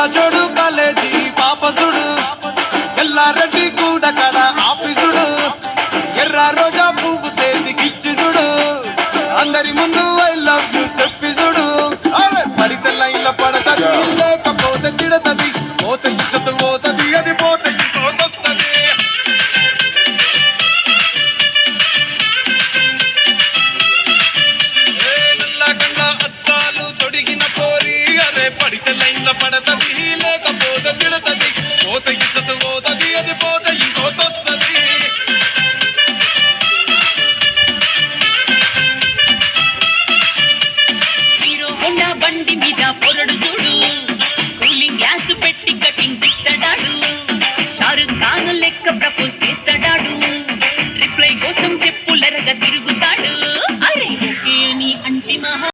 జోడు కాలేజీ పాపసుడు ఎల్లారెడ్డి కూడా కడ ఆఫీసుడు ఎర్ర రోజా పువ్వు సేతికిచ్చి చూడు అందరి ముందు ఐ లవ్ యూ చెప్పి చూడు పడితే లైన్ల పడతది లేకపోతే తిడతది పోత ఇచ్చత పోతది అది పోత ఇంకోతొస్తది నల్లగండ అద్దాలు తొడిగిన పోరి అరే పడితే లైన్ల పడతది లేకపోతే తిడతది పోత ఇచ్చత పోతది అది పోత ఇంకోతొస్తది హీరో హోండా బండి మీద పొరడు చూడు కూలింగ్ గ్యాస్ పెట్టి కటింగ్ ఇస్తాడాడు షారుఖ్ ఖాన్ లెక్క ప్రపోజ్